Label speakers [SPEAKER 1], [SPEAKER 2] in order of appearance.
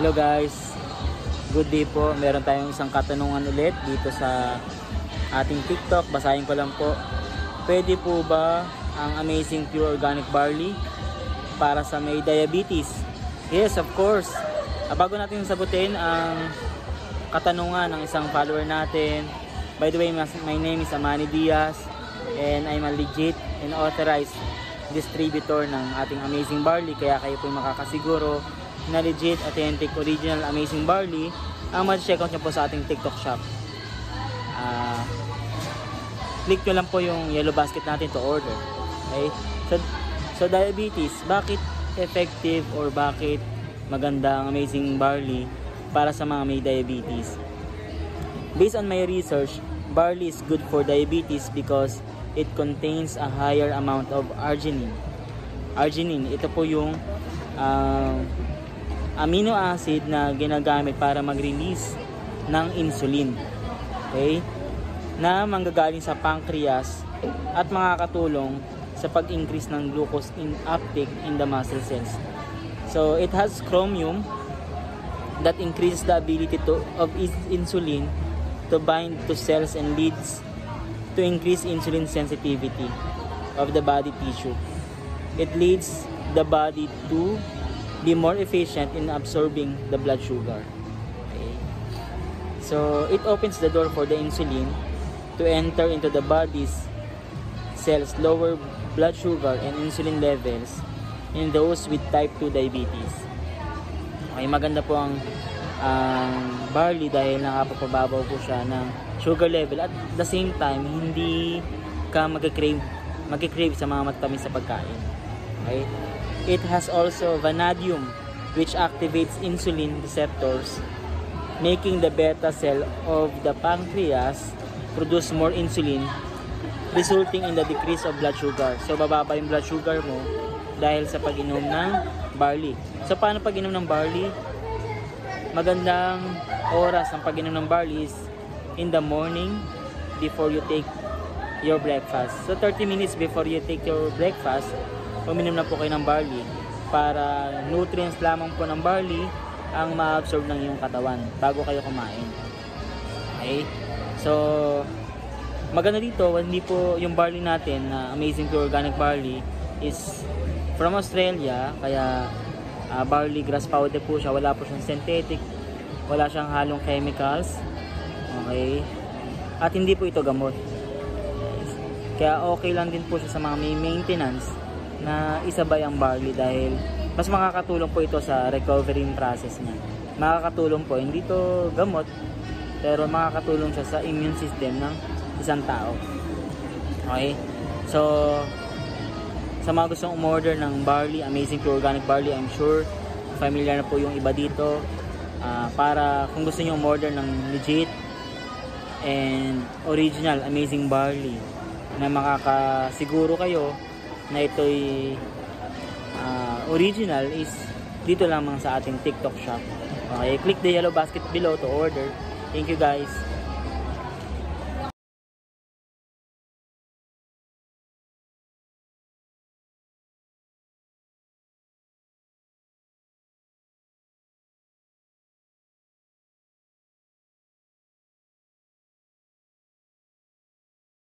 [SPEAKER 1] Hello guys, good day po. Meron tayong isang katanungan ulit dito sa ating TikTok. Basahin ko lang po. Pwede po ba ang Amazing Pure Organic Barley para sa may diabetes? Yes, of course. Bago natin sagutin ang katanungan ng isang follower natin. By the way, my name is Amani Diaz and I'm a legit and authorized distributor ng ating Amazing Barley. Kaya kayo po makakasiguro na legit, authentic, original Amazing Barley ang ma-check out nyo po sa ating TikTok shop. Click nyo lang po yung yellow basket natin to order. Okay? So diabetes, bakit effective or bakit maganda ang Amazing Barley para sa mga may diabetes? Based on my research, barley is good for diabetes because it contains a higher amount of arginine. Arginine, ito po yung amino acid na ginagamit para mag-release ng insulin. Okay? Na manggagaling sa pancreas at makakatulong sa pag-increase ng glucose uptake in the muscle cells. So it has chromium that increases the ability of insulin to bind to cells and leads to increase insulin sensitivity of the body tissue. It leads the body to be more efficient in absorbing the blood sugar. Okay. So it opens the door for the insulin to enter into the body's cells, lower blood sugar and insulin levels in those with type 2 diabetes. Okay, maganda po ang barley dahil nakapapababaw po siya ng sugar level at the same time hindi ka mag-crave sa mga matamis sa pagkain. Okay? It has also vanadium, which activates insulin receptors, making the beta cell of the pancreas produce more insulin, resulting in the decrease of blood sugar. So, bababa yung blood sugar mo dahil sa pag-inom ng barley. So, paano pag-inom ng barley? Magandang oras ng pag-inom ng barley is in the morning before you take your breakfast. So, 30 minutes before you take your breakfast, uminom na po kayo ng barley para nutrients lamang po ng barley ang ma-absorb ng iyong katawan bago kayo kumain. Okay? So, maganda dito, hindi po yung barley natin na Amazing Pure Organic Barley is from Australia, kaya barley grass powder po siya, wala po siyang synthetic, wala siyang halong chemicals. Okay? At hindi po ito gamot. Kaya okay lang din po siya sa mga may maintenance na isabay ang barley dahil mas makakatulong po ito sa recovery process niya. Makakatulong po, hindi to gamot, pero makakatulong siya sa immune system ng isang tao. Okay? So, sa mga gustong umorder ng barley, Amazing Pure Organic Barley, I'm sure familiar na po yung iba dito. Para kung gusto nyo umorder ng legit and original Amazing Barley na makakasiguro kayo na ito'y original is dito lamang sa ating TikTok shop. Okay, click the yellow basket below to order. Thank you guys.